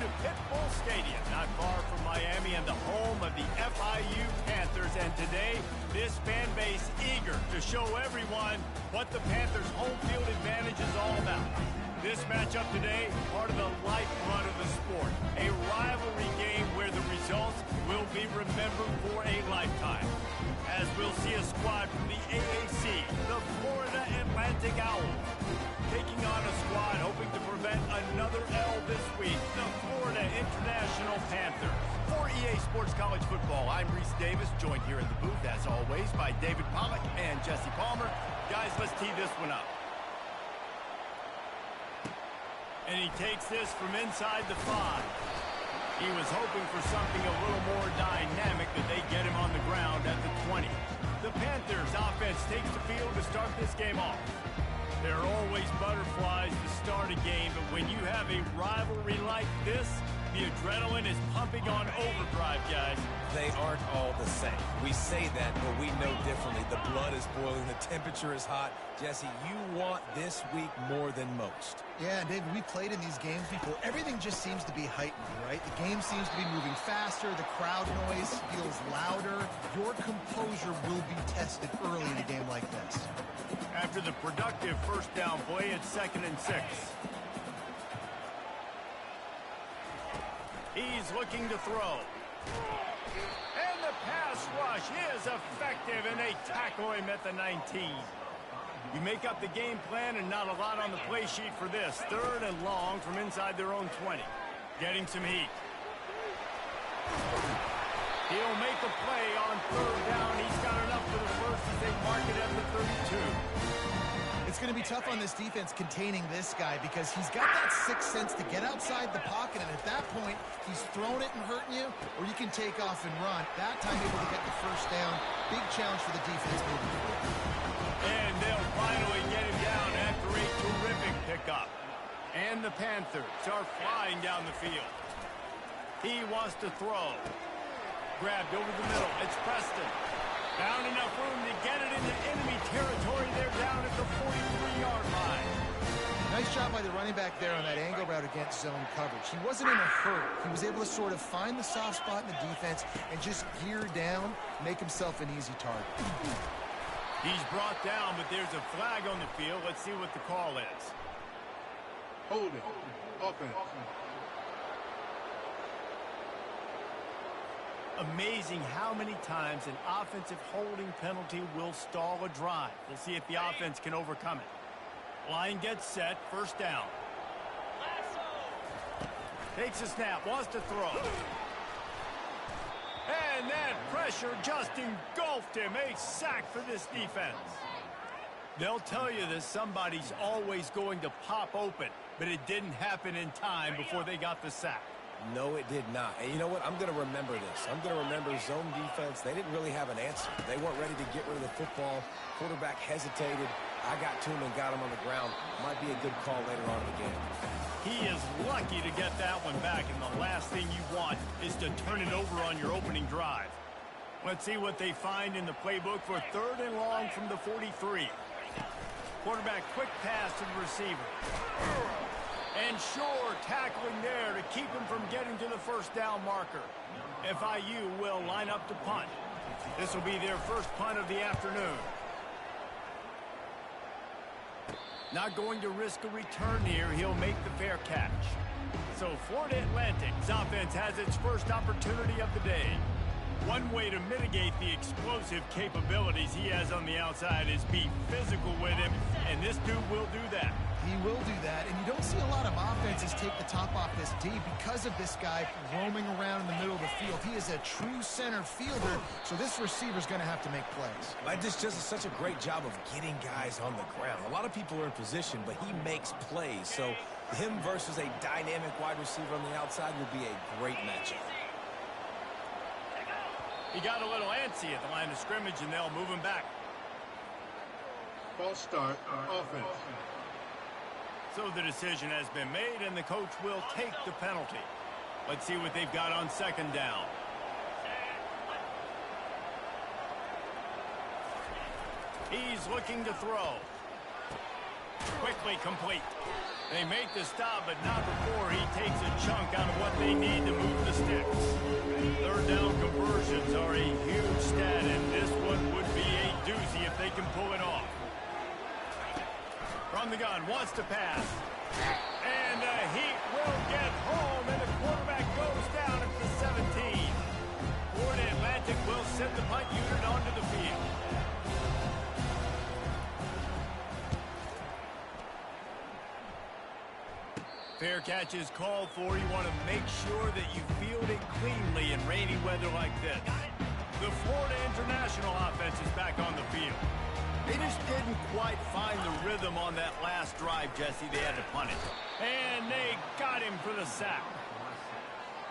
to Pitbull Stadium, not far from Miami and the home of the FIU Panthers. And today, this fan base eager to show everyone what the Panthers' home field advantage is all about. This matchup today, part of the lifeblood of the sport. A rivalry game where the results will be remembered for a lifetime. As we'll see a squad from the AAC, the Florida Atlantic Owls, taking on a squad hoping to prevent another L this week, the Florida International Panthers. For EA Sports College Football, I'm Reese Davis, joined here in the booth, as always, by David Pollack and Jesse Palmer. Guys, let's tee this one up. And he takes this from inside the 5. He was hoping for something a little more dynamic, that they get him on the ground at the 20. The Panthers offense takes the field to start this game off. There are always butterflies to start a game, but when you have a rivalry like this, the adrenaline is pumping on overdrive, guys. They aren't all the same. We say that, but we know differently. The blood is boiling. The temperature is hot. Jesse, you want this week more than most. Yeah, David, we played in these games before. Everything just seems to be heightened, right? The game seems to be moving faster. The crowd noise feels louder. Your composure will be tested early in a game like this. After the productive first down play, it's 2nd and 6. He's looking to throw. And the pass rush is effective, and they tackle him at the 19. You make up the game plan and not a lot on the play sheet for this. 3rd and long from inside their own 20. Getting some heat. He'll make a play on 3rd down. He's got enough for the first as they mark it at the 32. It's going to be tough on this defense containing this guy because he's got that sixth sense to get outside the pocket, and at that point, he's throwing it and hurting you, or you can take off and run. That time, able to get the first down. Big challenge for the defense moving forward. And they'll finally get him down after a terrific pickup. And the Panthers are flying down the field. He wants to throw. Grabbed over the middle. It's Preston. Found enough room to get it into enemy territory. They're down at the 43-yard line. Nice job by the running back there on that angle route against zone coverage. He wasn't in a hurry. He was able to sort of find the soft spot in the defense and just gear down, make himself an easy target. He's brought down, but there's a flag on the field. Let's see what the call is. Holding. Offense. Amazing how many times an offensive holding penalty will stall a drive. We'll see if the offense can overcome it. Line gets set, first down. Takes a snap, wants to throw. And that pressure just engulfed him. A sack for this defense. They'll tell you that somebody's always going to pop open, but it didn't happen in time before they got the sack. No, it did not. And you know what? I'm going to remember this. I'm going to remember zone defense. They didn't really have an answer. They weren't ready to get rid of the football. Quarterback hesitated. I got to him and got him on the ground. Might be a good call later on in the game. He is lucky to get that one back, and the last thing you want is to turn it over on your opening drive. Let's see what they find in the playbook for 3rd and long from the 43. Quarterback quick pass to the receiver. And sure, tackling there to keep him from getting to the first down marker. FIU will line up to punt. This will be their first punt of the afternoon. Not going to risk a return here. He'll make the fair catch. So Florida Atlantic's offense has its first opportunity of the day. One way to mitigate the explosive capabilities he has on the outside is be physical with him, and this dude will do that. He will do that, and you don't see a lot of offenses take the top off this D because of this guy roaming around in the middle of the field. He is a true center fielder, so this receiver's going to have to make plays. This just is such a great job of getting guys on the ground. A lot of people are in position, but he makes plays, so him versus a dynamic wide receiver on the outside will be a great matchup. He got a little antsy at the line of scrimmage, and they'll move him back. False start. Offense. So the decision has been made, and the coach will take the penalty. Let's see what they've got on 2nd down. He's looking to throw. Quickly complete. They make the stop, but not before he takes a chunk out of what they need to move the sticks. Third down conversions are a huge stat, and this one would be a doozy if they can pull it off. From the gun, wants to pass. And he will get home, and the quarterback goes down at the 17. Florida Atlantic will send the punt unit onto the field. Fair catch is called for. You want to make sure that you field it cleanly in rainy weather like this. The Florida International offense is back on the field. They just didn't quite find the rhythm on that last drive, Jesse. They had to punt it. And they got him for the sack.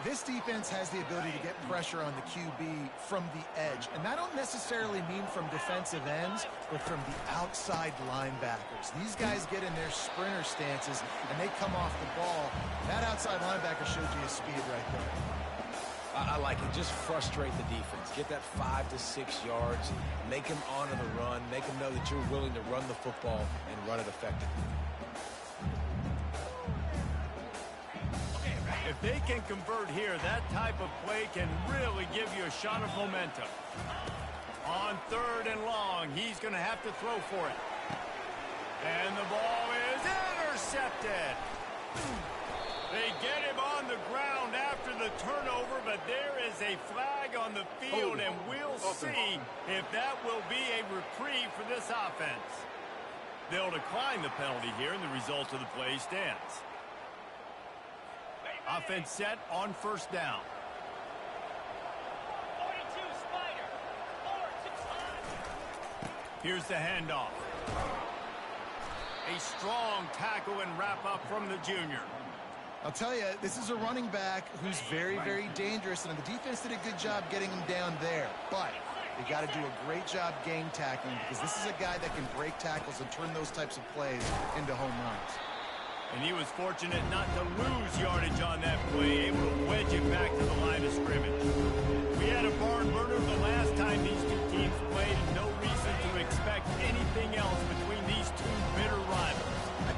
This defense has the ability to get pressure on the QB from the edge. And that don't necessarily mean from defensive ends, but from the outside linebackers. These guys get in their sprinter stances, and they come off the ball. That outside linebacker shows you his speed right there. I like it. Just frustrate the defense. Get that 5 to 6 yards. Make them honor the run. Make them know that you're willing to run the football and run it effectively. If they can convert here, that type of play can really give you a shot of momentum. On third and long, he's going to have to throw for it. And the ball is intercepted. They get him on the ground after the turnover, but there is a flag on the field, and we'll see if that will be a reprieve for this offense. They'll decline the penalty here, and the result of the play stands. Offense set on first down. 42 Spider. 4-2-5. Here's the handoff. A strong tackle and wrap up from the junior. I'll tell you, this is a running back who's very, very dangerous, and the defense did a good job getting him down there. But they got to do a great job game tackling, because this is a guy that can break tackles and turn those types of plays into home runs. And he was fortunate not to lose yardage on that play, able to wedge it back to the line of scrimmage. We had a barn burner the last time these two teams played, and no reason to expect anything else between these two bitter rivals.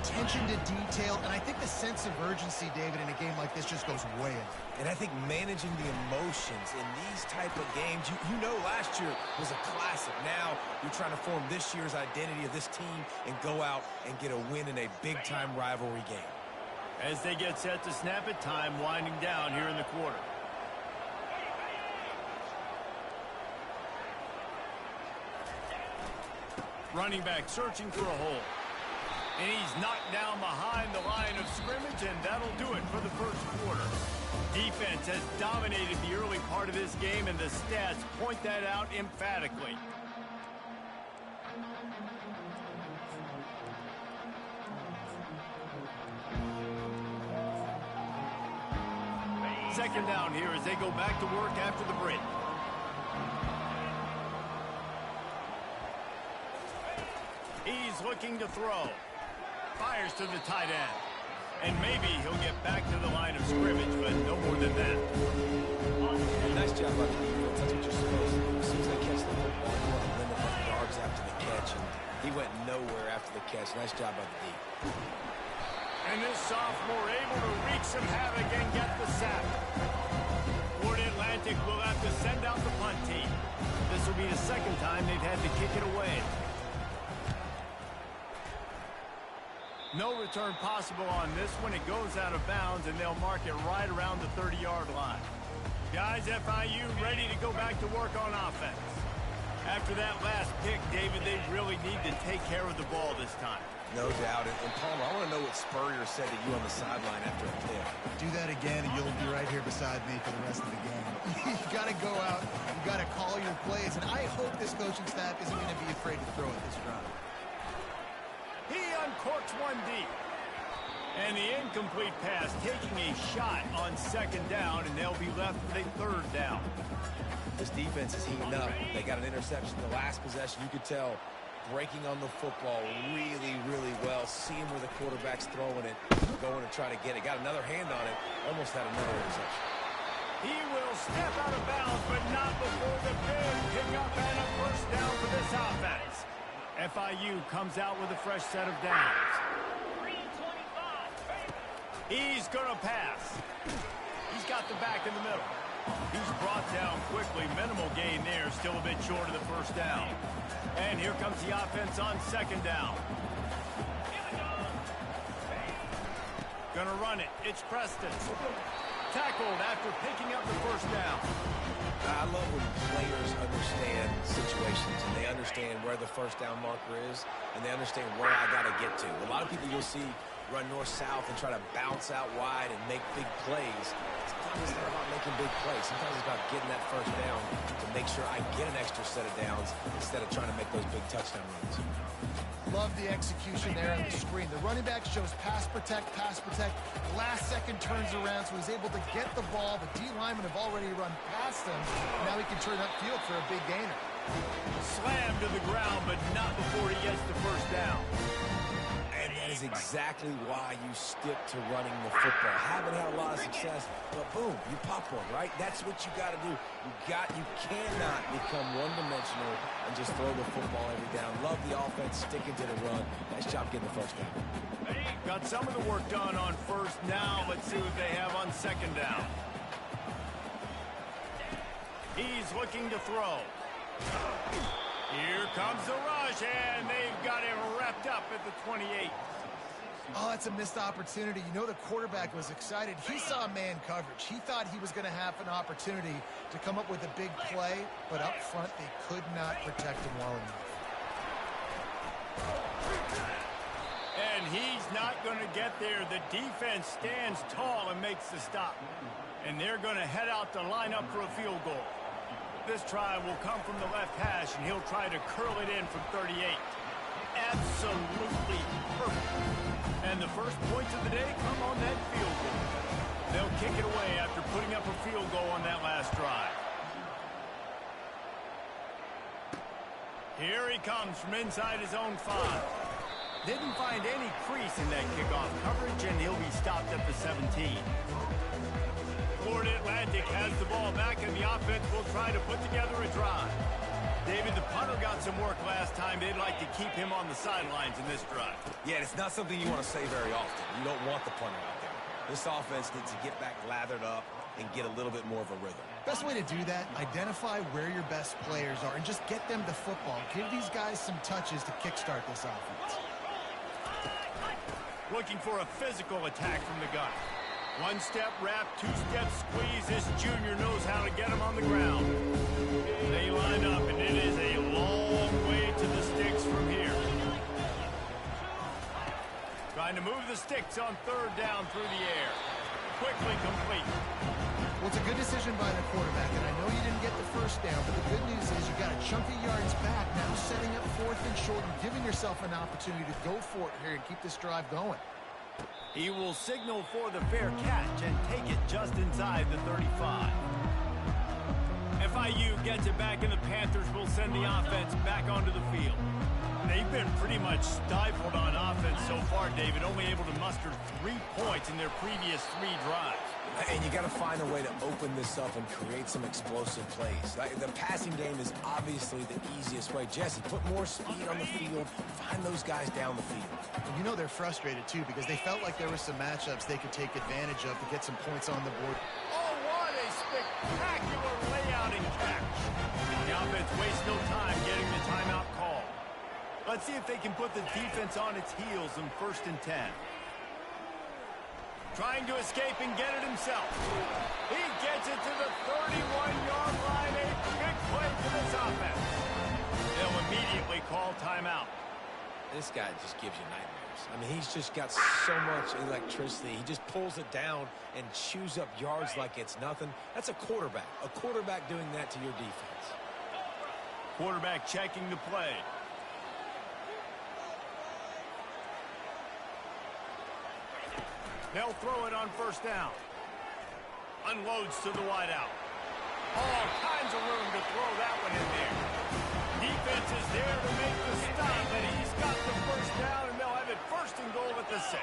Attention to detail, and I think the sense of urgency, David, in a game like this just goes way up. And I think managing the emotions in these type of games, you know last year was a classic. Now you're trying to form this year's identity of this team and go out and get a win in a big-time rivalry game. As they get set to snap it, time winding down here in the quarter. Running back searching for a hole. And he's knocked down behind the line of scrimmage, and that'll do it for the first quarter. Defense has dominated the early part of this game, and the stats point that out emphatically. Second down here as they go back to work after the break. He's looking to throw. Fires to the tight end. And maybe he'll get back to the line of scrimmage, but no more than that. Nice job by the defense. That's what you're supposed to do. As soon as they catch the football, you want to limit the yards after the catch. And he went nowhere after the catch. Nice job by the D. And this sophomore able to wreak some havoc and get the sack. Florida Atlantic will have to send out the punt team. This will be the second time they've had to kick it away. No return possible on this one. It goes out of bounds, and they'll mark it right around the 30-yard line. Guys, FIU ready to go back to work on offense. After that last pick, David, they really need to take care of the ball this time. No doubt. And Palmer, I want to know what Spurrier said to you on the sideline after a pick. Do that again, and you'll be right here beside me for the rest of the game. You got to go out. You got to call your plays, and I hope this coaching staff isn't going to be afraid to throw at this drive. He uncorks one deep. And the incomplete pass taking a shot on second down, and they'll be left with a third down. This defense is heating up. They got an interception the last possession. You could tell breaking on the football really, really well. Seeing where the quarterback's throwing it, going to try to get it. Got another hand on it. Almost had another interception. He will step out of bounds, but not before the big pickup and a first down for this offense. FIU comes out with a fresh set of downs. He's going to pass. He's got the back in the middle. He's brought down quickly. Minimal gain there. Still a bit short of the first down. And here comes the offense on second down. Gonna run it. It's Preston. Tackled after picking up the first down. I love when players understand situations and they understand where the first down marker is and they understand where I got to get to. A lot of people you'll see run north-south and try to bounce out wide and make big plays. Sometimes it's not about making big plays. Sometimes it's about getting that first down to make sure I get an extra set of downs instead of trying to make those big touchdown runs. Love the execution there on the screen. The running back shows pass protect, pass protect. Last second turns around, so he's able to get the ball. The D linemen have already run past him. Now he can turn upfield for a big gainer. Slammed to the ground, but not before he gets the first down. And that is exactly why you stick to running the football. Haven't had a lot of success, but boom, you pop one, right? That's what you got to do. You cannot become one-dimensional and just throw the football every down. Love the offense, sticking to the run. Nice job getting the first down. Got some of the work done on first. Now let's see what they have on second down. He's looking to throw. Here comes the rush, and they've got him wrapped up at the 28. Oh, that's a missed opportunity. You know the quarterback was excited. He saw man coverage. He thought he was going to have an opportunity to come up with a big play, but up front they could not protect him well enough. And he's not going to get there. The defense stands tall and makes the stop. And they're going to head out to line up for a field goal. This try will come from the left hash, and he'll try to curl it in from 38. Absolutely perfect. And the first points of the day come on that field goal. They'll kick it away after putting up a field goal on that last drive. Here he comes from inside his own 5. Didn't find any crease in that kickoff coverage, and he'll be stopped at the 17. Florida Atlantic has the ball back, and the offense will try to put together a drive. David, the punter got some work last time. They'd like to keep him on the sidelines in this drive. Yeah, it's not something you want to say very often. You don't want the punter out there. This offense needs to get back lathered up and get a little bit more of a rhythm. Best way to do that, identify where your best players are and just get them the football. Give these guys some touches to kickstart this offense. Looking for a physical attack from the gun. One-step wrap, two-step squeeze. This junior knows how to get him on the ground. They line up, and it is a long way to the sticks from here. Trying to move the sticks on third down through the air. Quickly complete. Well, it's a good decision by the quarterback, and I know you didn't get the first down, but the good news is you got a chunk of yards back, now setting up fourth and short and giving yourself an opportunity to go for it here and keep this drive going. He will signal for the fair catch and take it just inside the 35. FIU gets it back, and the Panthers will send the offense back onto the field. They've been pretty much stifled on offense so far, David, only able to muster 3 points in their previous 3 drives. And you got to find a way to open this up and create some explosive plays. The passing game is obviously the easiest way. Jesse, put more speed on the field. Find those guys down the field. And you know they're frustrated, too, because they felt like there were some matchups they could take advantage of to get some points on the board. Oh, what a spectacular layout and catch. The offense wastes no time getting the timeout call. Let's see if they can put the defense on its heels in 1st and 10. Trying to escape and get it himself. He gets it to the 31-yard line. A big play for this offense. They'll immediately call timeout. This guy just gives you nightmares. I mean, he's just got so much electricity. He just pulls it down and chews up yards like it's nothing. That's a quarterback. A quarterback doing that to your defense. Quarterback checking the play. They'll throw it on 1st down. Unloads to the wideout. All kinds of room to throw that one in there. Defense is there to make the stop, and he's got the 1st down, and they'll have it 1st and goal at the 6.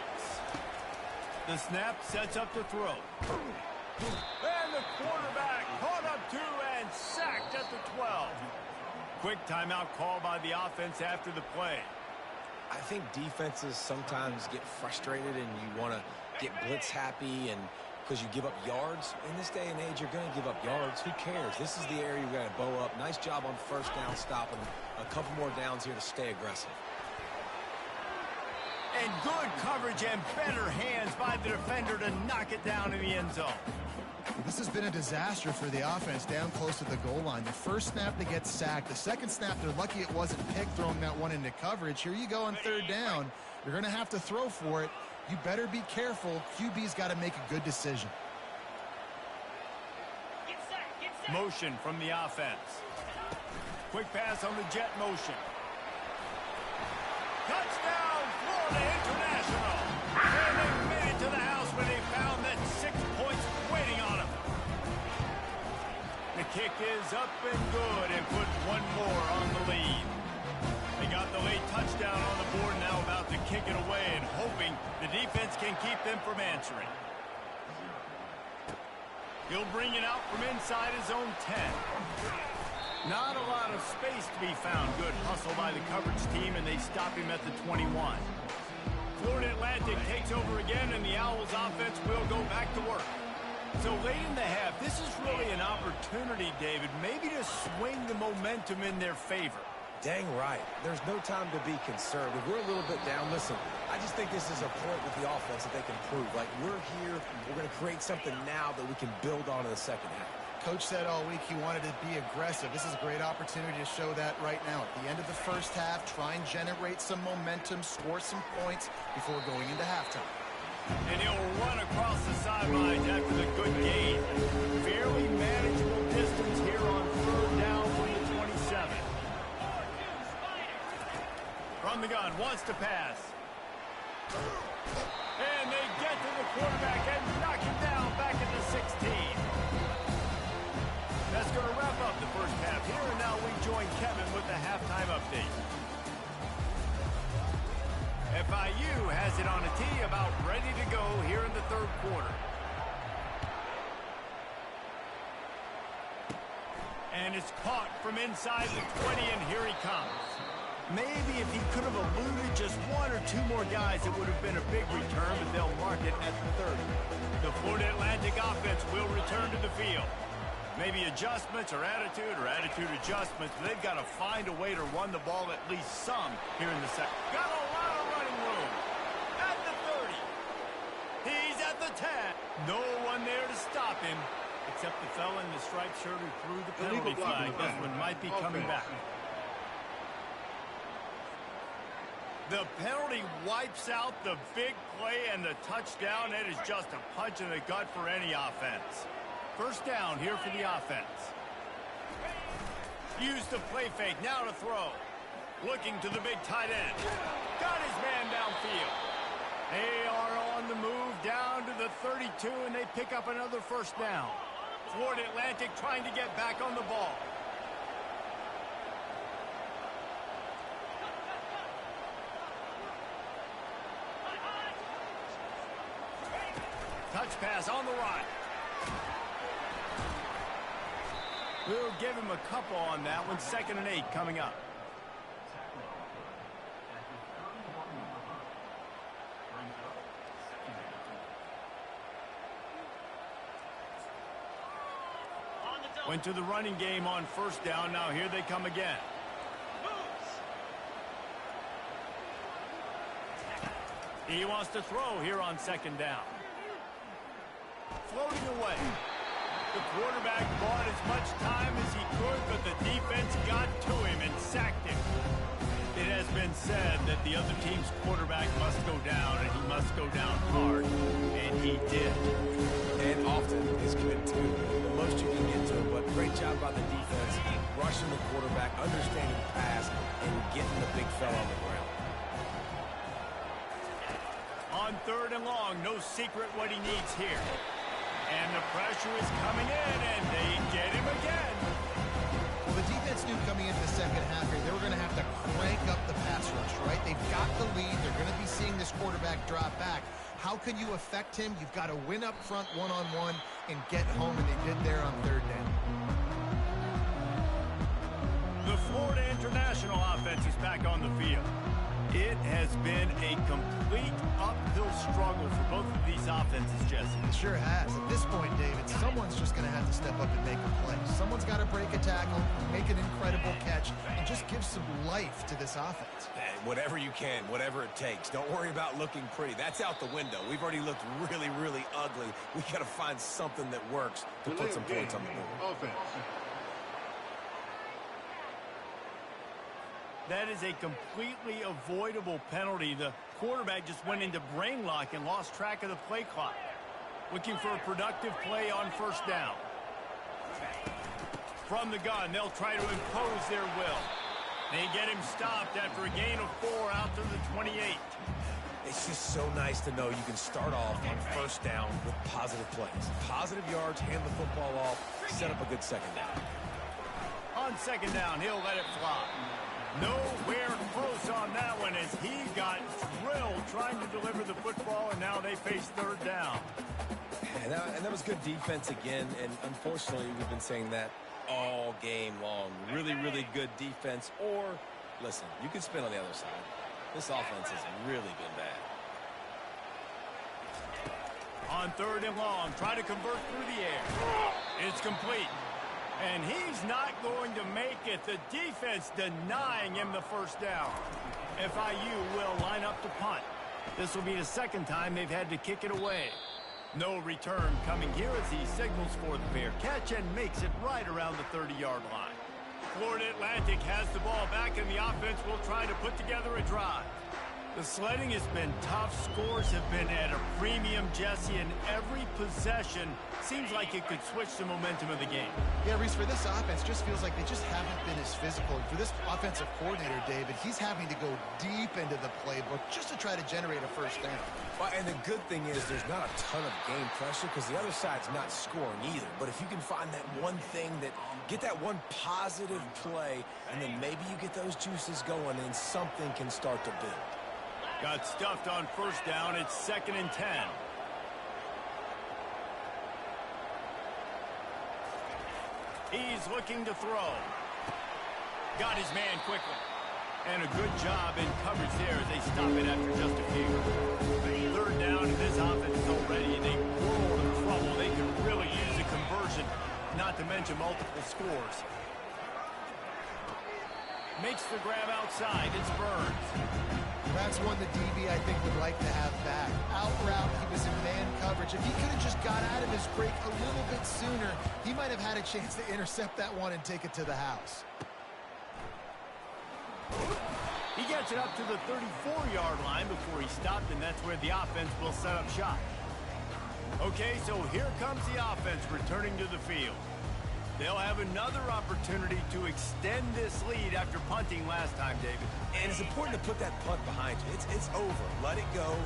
The snap sets up the throw. And the quarterback caught up to and sacked at the 12. Quick timeout call by the offense after the play. I think defenses sometimes get frustrated and you want to get blitz happy and because you give up yards. In this day and age, you're going to give up yards. Who cares? This is the area you're going to bow up. Nice job on first down, stopping a couple more downs here to stay aggressive. And good coverage and better hands by the defender to knock it down in the end zone. This has been a disaster for the offense down close to the goal line. The first snap, they get sacked. The second snap, they're lucky it wasn't picked, throwing that one into coverage. Here you go on third down. You're going to have to throw for it. You better be careful. QB's got to make a good decision. Motion from the offense. Quick pass on the jet motion. Touchdown, Florida International. And they made it to the house when they found that 6 points waiting on them. The kick is up and good and put one more on the lead. They got the late touchdown on the board, now about to kick it away and hoping the defense can keep them from answering. He'll bring it out from inside his own 10. Not a lot of space to be found. Good hustle by the coverage team, and they stop him at the 21. Florida Atlantic takes over again, and the Owls offense will go back to work. So late in the half, this is really an opportunity, David, maybe to swing the momentum in their favor. Dang right. There's no time to be concerned. If we're a little bit down, listen, I just think this is a point with the offense that they can prove. Like, we're here, we're going to create something now that we can build on in the second half. Coach said all week he wanted to be aggressive. This is a great opportunity to show that right now. At the end of the first half, try and generate some momentum, score some points before going into halftime. And he'll run across the sidelines after the good gain. Fairly manageable distance here on third down from the 27. From the gun, wants to pass. And they get to the quarterback and knock him down back at the 16. That's going to wrap up the first half here, and now we join Kevin with the halftime update. FIU has it on a tee, about ready to go here in the third quarter. And it's caught from inside the 20, and here he comes. Maybe if he could have eluded just one or two more guys, it would have been a big return, but they'll mark it at the 30. The Florida Atlantic offense will return to the field. Maybe adjustments or attitude adjustments, but they've got to find a way to run the ball at least some here in the second. Got a lot of running room. At the 30. He's at the 10. No one there to stop him, except the fella in the striped shirt who threw the penalty flag. This one might be coming back. The penalty wipes out the big play and the touchdown. It is just a punch in the gut for any offense. First down here for the offense. Use the play fake, now to throw. Looking to the big tight end. Got his man downfield. They are on the move down to the 32, and they pick up another first down. Florida Atlantic trying to get back on the ball. Touch pass on the right. We'll give him a couple on that one. 2nd and 8 coming up. Went to the running game on first down. Now here they come again. He wants to throw here on 2nd down. Floating away. The quarterback bought as much time as he could, but the defense got to him and sacked him. It has been said that the other team's quarterback must go down, and he must go down hard, and he did. And often is good, too. The most you can get to him, but great job by the defense, rushing the quarterback, understanding the pass, and getting the big fella on the ground. On 3rd and long, no secret what he needs here. And the pressure is coming in, and they get him again. Well, the defense knew coming into the second half here, they were going to have to crank up the pass rush, right? They've got the lead. They're going to be seeing this quarterback drop back. How can you affect him? You've got to win up front one-on-one and get home, and they did there on 3rd down. The Florida International offense is back on the field. It has been a complete uphill struggle for both of these offenses, Jesse. It sure has. At this point, David, someone's just going to have to step up and make a play. Someone's got to break a tackle, make an incredible catch, and just give some life to this offense. And whatever you can, whatever it takes. Don't worry about looking pretty. That's out the window. We've already looked really, really ugly. We got to find something that works to put some points on the board. Offense. That is a completely avoidable penalty. The quarterback just went into brain lock and lost track of the play clock. Looking for a productive play on first down. From the gun, they'll try to impose their will. They get him stopped after a gain of 4 out to the 28. It's just so nice to know you can start off on first down with positive plays. Positive yards, hand the football off, set up a good second down. On second down, he'll let it fly. Nowhere close on that one as he got drilled trying to deliver the football, and now they face third down. And that was good defense again, and unfortunately we've been saying that all game long. Really, really good defense, or, listen, you can spin on the other side. This offense has really been bad. On third and long, try to convert through the air. It's complete. And he's not going to make it. The defense denying him the first down. FIU will line up to punt. This will be the second time they've had to kick it away. No return coming here as he signals for the fair catch and makes it right around the 30-yard line. Florida Atlantic has the ball back, and the offense will try to put together a drive. The sledding has been tough. Scores have been at a premium, Jesse, and every possession seems like it could switch the momentum of the game. Yeah, Reese, for this offense, just feels like they just haven't been as physical. And for this offensive coordinator, David, he's having to go deep into the playbook just to try to generate a first down. Well, and the good thing is there's not a ton of game pressure because the other side's not scoring either. But if you can find that one thing get that one positive play, and then maybe you get those juices going and something can start to build. Got stuffed on first down. It's 2nd and 10. He's looking to throw. Got his man quickly. And a good job in coverage there as they stop it after just a few. Third down, and this offense is already in a world of trouble. They could really use a conversion, not to mention multiple scores. Makes the grab outside. It's Burns. That's one the DB, I think, would like to have back. Out route, he was in man coverage. If he could have just got out of his break a little bit sooner, he might have had a chance to intercept that one and take it to the house. He gets it up to the 34-yard line before he stopped, and that's where the offense will set up shop. Okay, so here comes the offense returning to the field. They'll have another opportunity to extend this lead after punting last time, David. And it's important to put that punt behind you. It's over. Let it go.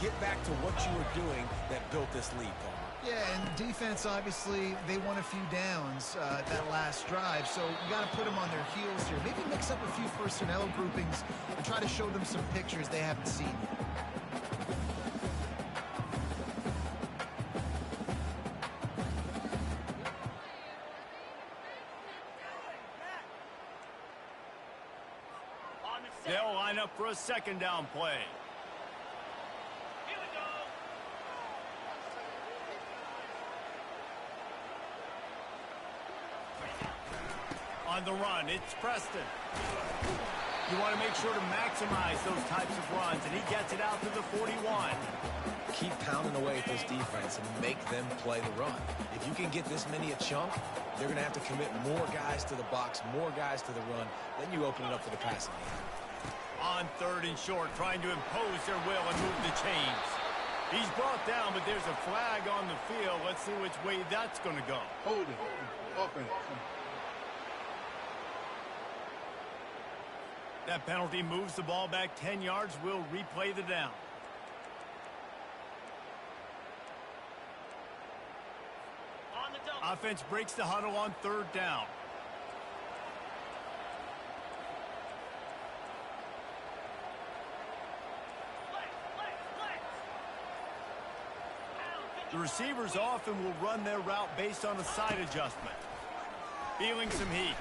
Get back to what you were doing that built this lead, Paul. Yeah, and defense, obviously, they won a few downs that last drive, so you got to put them on their heels here. Maybe mix up a few personnel groupings and try to show them some pictures they haven't seen yet. They'll line up for a second down play. On the run, it's Preston. You want to make sure to maximize those types of runs, and he gets it out to the 41. Keep pounding away at this defense and make them play the run. If you can get this many a chunk, they're going to have to commit more guys to the box, more guys to the run. Then you open it up for the passing game. On third and short, trying to impose their will and move the chains. He's brought down, but there's a flag on the field. Let's see which way that's going to go. Hold it. Offense. That penalty moves the ball back 10 yards. We'll replay the down. Offense breaks the huddle on third down. The receivers often will run their route based on a side adjustment. Feeling some heat.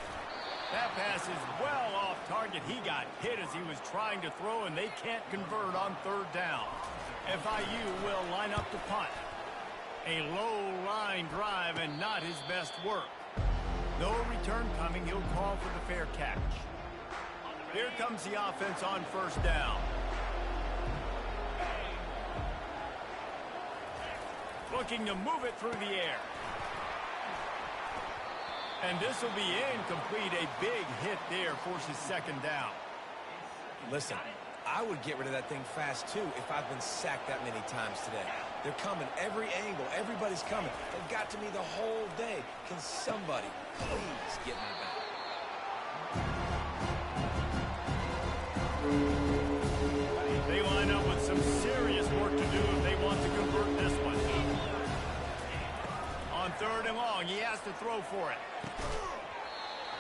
That pass is well off target. He got hit as he was trying to throw, and they can't convert on third down. FIU will line up to punt. A low line drive and not his best work. No return coming. He'll call for the fair catch. Here comes the offense on first down. Looking to move it through the air. And this will be incomplete. A big hit there forces second down. Listen, I would get rid of that thing fast, too, if I've been sacked that many times today. They're coming every angle. Everybody's coming. They've got to me the whole day. Can somebody please get me back? They line up with some serious work to do if they want to convert this one. On third and long, he has to throw for it.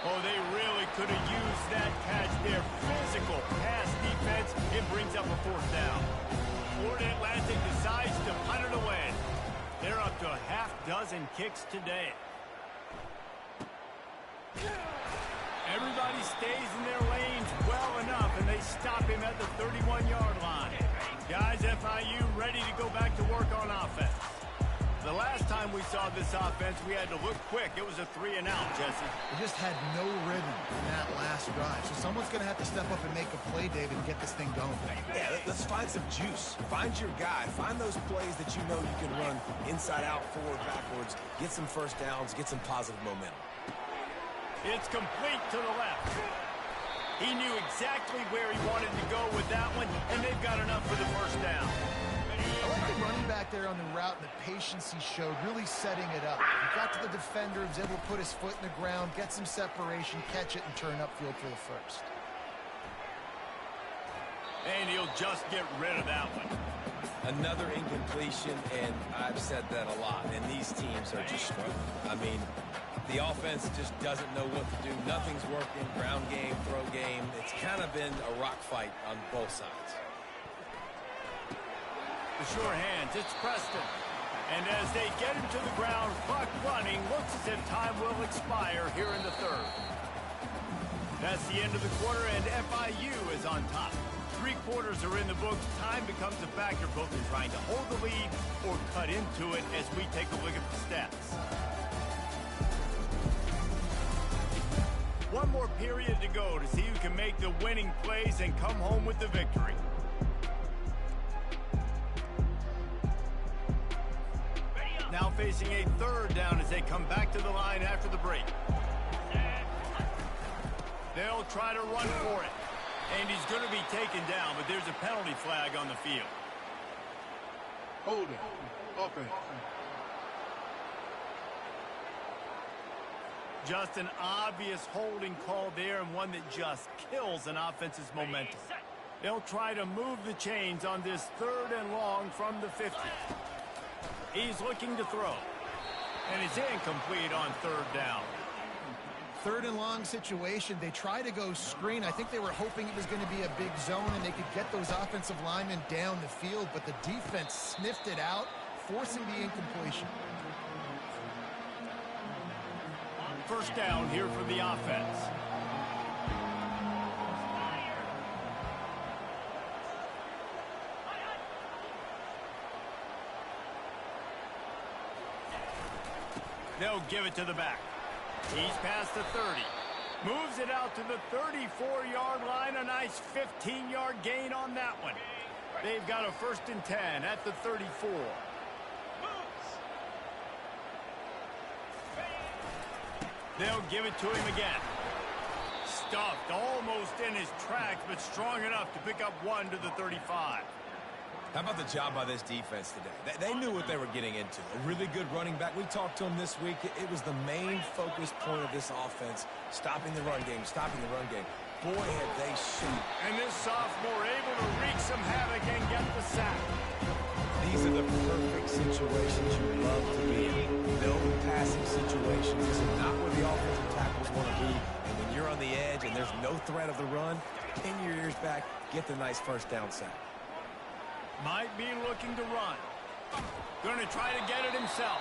Oh, they really could have used that catch there. Physical pass defense. It brings up a fourth down. Florida Atlantic decides to punt it away. They're up to a half-dozen kicks today. Everybody stays in their lanes well enough, and they stop him at the 31-yard line. Guys, FIU ready to go back to work on offense. The last time we saw this offense, we had to look quick. It was a 3-and-out, Jesse. They just had no rhythm in that last drive. So someone's going to have to step up and make a play, David, and get this thing going. Yeah, let's find some juice. Find your guy. Find those plays that you know you can run inside out, forward, backwards. Get some first downs. Get some positive momentum. It's complete to the left. He knew exactly where he wanted to go with that one, and they've got enough for the first down. I like the running back there on the route and the patience he showed, really setting it up. He got to the defender, was able to put his foot in the ground, get some separation, catch it, and turn upfield for the first. And he'll just get rid of that one. Another incompletion, and I've said that a lot, and these teams are just struggling. I mean, the offense just doesn't know what to do. Nothing's working. Ground game, throw game. It's kind of been a rock fight on both sides. The sure hands, it's Preston. And as they get him to the ground, clock running, looks as if time will expire here in the third. That's the end of the quarter, and FIU is on top. 3 quarters are in the books. Time becomes a factor, both in trying to hold the lead or cut into it as we take a look at the stats. One more period to go to see who can make the winning plays and come home with the victory. Now facing a third down as they come back to the line after the break. They'll try to run for it. And he's going to be taken down, but there's a penalty flag on the field. Hold it. Offense. Just an obvious holding call there, and one that just kills an offense's momentum. They'll try to move the chains on this third and long from the 50. He's looking to throw. And it's incomplete on third down. Third and long situation. They try to go screen. I think they were hoping it was going to be a big zone and they could get those offensive linemen down the field, but the defense sniffed it out, forcing the incompletion. First down here for the offense. They'll give it to the back. He's past the 30. Moves it out to the 34-yard line. A nice 15-yard gain on that one. They've got a 1st and 10 at the 34. They'll give it to him again. Stuffed almost in his tracks, but strong enough to pick up 1 to the 35. How about the job by this defense today? They knew what they were getting into. A really good running back. We talked to him this week. It was the main focus point of this offense, stopping the run game, stopping the run game. Boy, had they shown. And this sophomore able to wreak some havoc and get the sack. These are the perfect situations you love to be in. No passing situations. This is not where the offensive tackles want to be. And when you're on the edge and there's no threat of the run, pin your ears back, get the nice first down sack. Might be looking to run. Going to try to get it himself.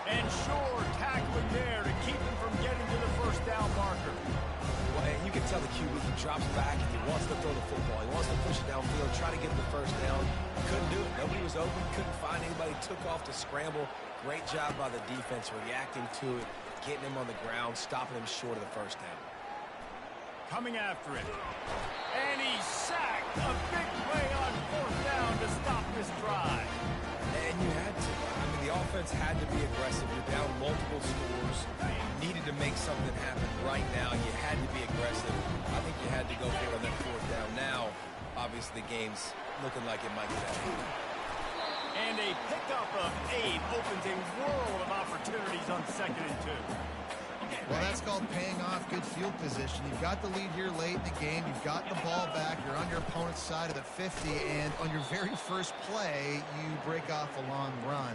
And sure, tackling there to keep him from getting to the first down marker. drops back and he wants to throw the football. He wants to push it downfield, try to get the first down. Couldn't do it. Nobody was open. Couldn't find anybody. Took off to scramble. Great job by the defense reacting to it, getting him on the ground, stopping him short of the first down. Coming after it. And he's sacked. A big play on 4th down to stop this drive. And you had to. I mean, the offense had to be aggressive. You're down multiple scores. You needed to make something happen right now. You had to be aggressive. I think you had to go for it on that 4th down. Now, obviously, the game's looking like it might be that. And a pickup of 8 opens a world of opportunities on 2nd and 2. Well, that's called paying off good field position. You've got the lead here late in the game. You've got the ball back. You're on your opponent's side of the 50, and on your very first play, you break off a long run.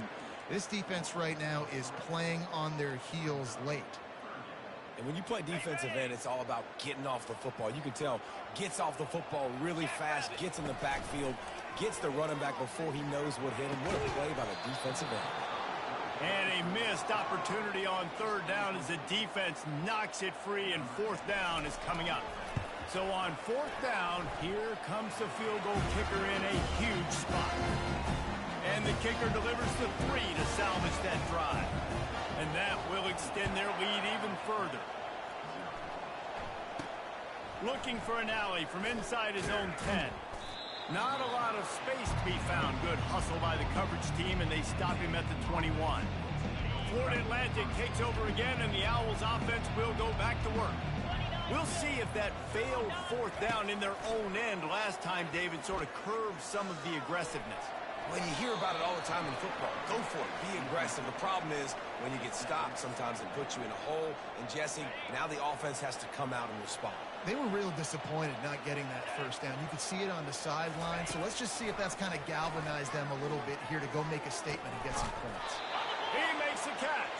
This defense right now is playing on their heels late. And when you play defensive end, it's all about getting off the football. You can tell, gets off the football really fast, gets in the backfield, gets the running back before he knows what hit him. What a play by the defensive end. And a missed opportunity on 3rd down as the defense knocks it free, and 4th down is coming up. So on 4th down, here comes the field goal kicker in a huge spot. And the kicker delivers the 3 to salvage that drive. And that will extend their lead even further. Looking for an alley from inside his own 10. Not a lot of space to be found. Good hustle by the coverage team, and they stop him at the 21. Florida Atlantic takes over again, and the Owls offense will go back to work. We'll see if that failed 4th down in their own end last time, David, sort of curbed some of the aggressiveness. Well, you hear about it all the time in football. Go for it. Be aggressive. The problem is when you get stopped, sometimes it puts you in a hole. And, Jesse, now the offense has to come out and respond. They were real disappointed not getting that first down. You could see it on the sideline. So let's just see if that's kind of galvanized them a little bit here to go make a statement and get some points. He makes the catch.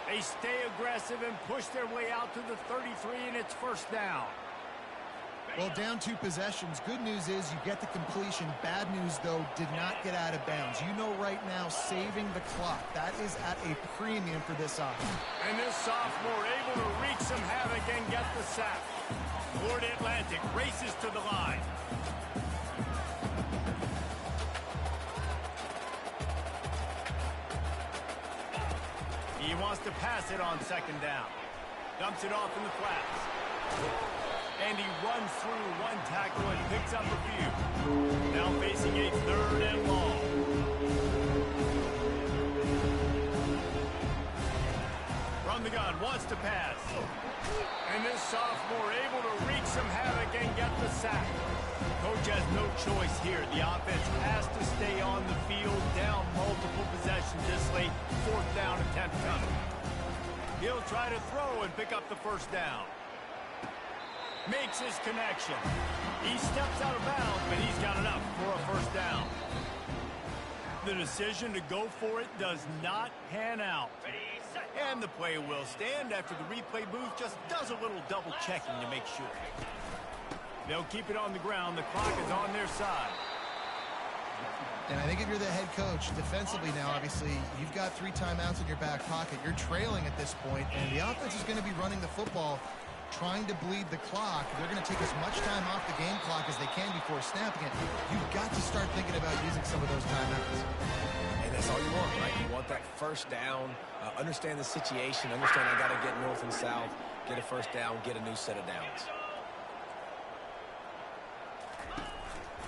They stay aggressive and push their way out to the 33, and it's 1st down. Well, down 2 possessions. Good news is you get the completion. Bad news, though, did not get out of bounds. You know right now, saving the clock. That is at a premium for this offense. And this sophomore able to wreak some havoc and get the sack. Florida Atlantic races to the line. He wants to pass it on 2nd down. Dumps it off in the flats. And he runs through 1 tackle and picks up a few. Now facing a 3rd and long. From the gun, wants to pass. And this sophomore able to wreak some havoc and get the sack. Coach has no choice here. The offense has to stay on the field, down multiple possessions this late. 4th down attempt coming. He'll try to throw and pick up the 1st down. Makes his connection. He steps out of bounds, but he's got enough for a 1st down. The decision to go for it does not pan out. And the play will stand after the replay booth just does a little double checking to make sure. They'll keep it on the ground. The clock is on their side. And I think if you're the head coach, defensively now, obviously, you've got 3 timeouts in your back pocket. You're trailing at this point, and the offense is going to be running the football, trying to bleed the clock. They're going to take as much time off the game clock as they can before snapping it. You've got to start thinking about using some of those timeouts. And that's all you want, right? You want that 1st down, understand the situation, understand I got to get north and south, get a 1st down, get a new set of downs.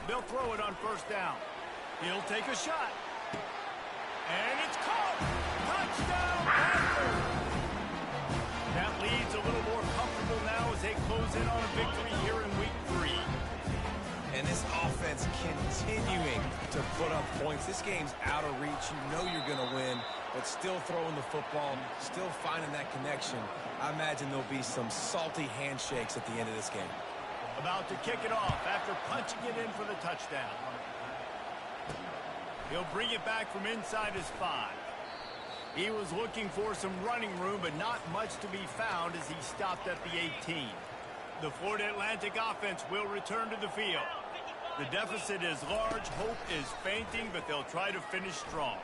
They'll throw it on 1st down. He'll take a shot. And it's caught. Touchdown, Panthers! That lead's a little more comfortable now as they close in on a victory here in week 3. And this offense continuing to put up points. This game's out of reach. You know you're going to win, but still throwing the football, still finding that connection. I imagine there'll be some salty handshakes at the end of this game. About to kick it off after punching it in for the touchdown. He'll bring it back from inside his 5. He was looking for some running room, but not much to be found as he stopped at the 18. The Florida Atlantic offense will return to the field. The deficit is large. Hope is fainting, but they'll try to finish strong.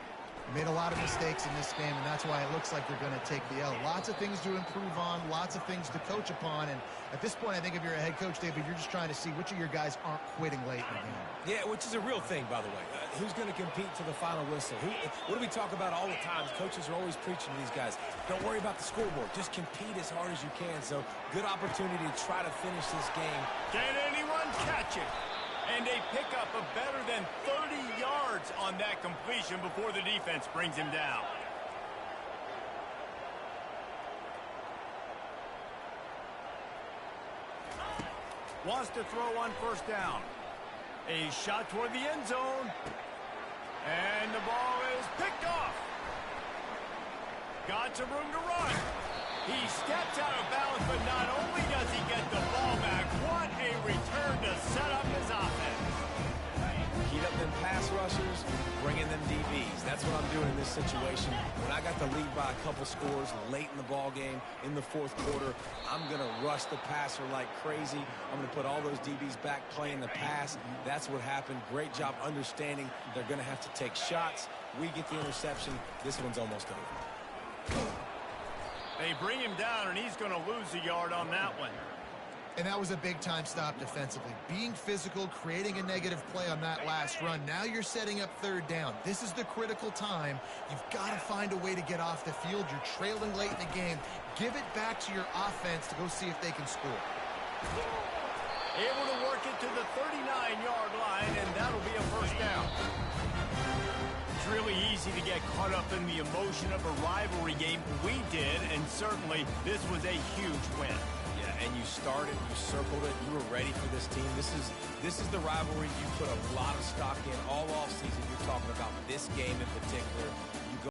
They made a lot of mistakes in this game, and that's why it looks like they're going to take the L. Lots of things to improve on, lots of things to coach upon, and at this point, I think if you're a head coach, David, you're just trying to see which of your guys aren't quitting late in the game. Yeah, which is a real thing, by the way. Who's going to compete to the final whistle? What do we talk about all the time? Coaches are always preaching to these guys. Don't worry about the scoreboard. Just compete as hard as you can. So, good opportunity to try to finish this game. Can anyone catch it? And a pickup of better than 30 yards on that completion before the defense brings him down. Wants to throw on first down. A shot toward the end zone. And the ball is picked off. Got some room to run. He steps out of bounds, but not only does he get the ball back, what a return to set up his offense. Heat up them pass rushers, bringing them DBs. That's what I'm doing in this situation. When I got the lead by a couple scores late in the ball game, in the fourth quarter, I'm going to rush the passer like crazy. I'm going to put all those DBs back playing the pass. That's what happened. Great job understanding they're going to have to take shots. We get the interception. This one's almost over. They bring him down, and he's going to lose a yard on that one. And that was a big-time stop defensively. Being physical, creating a negative play on that last run. Now you're setting up third down. This is the critical time. You've got to find a way to get off the field. You're trailing late in the game. Give it back to your offense to go see if they can score. Able to work it to the 39-yard line, and that'll be a first down. It's really easy to get caught up in the emotion of a rivalry game. We did, and certainly this was a huge win. And you started, you circled it, you were ready for this team. This is the rivalry you put a lot of stock in all offseason. You're talking about this game in particular.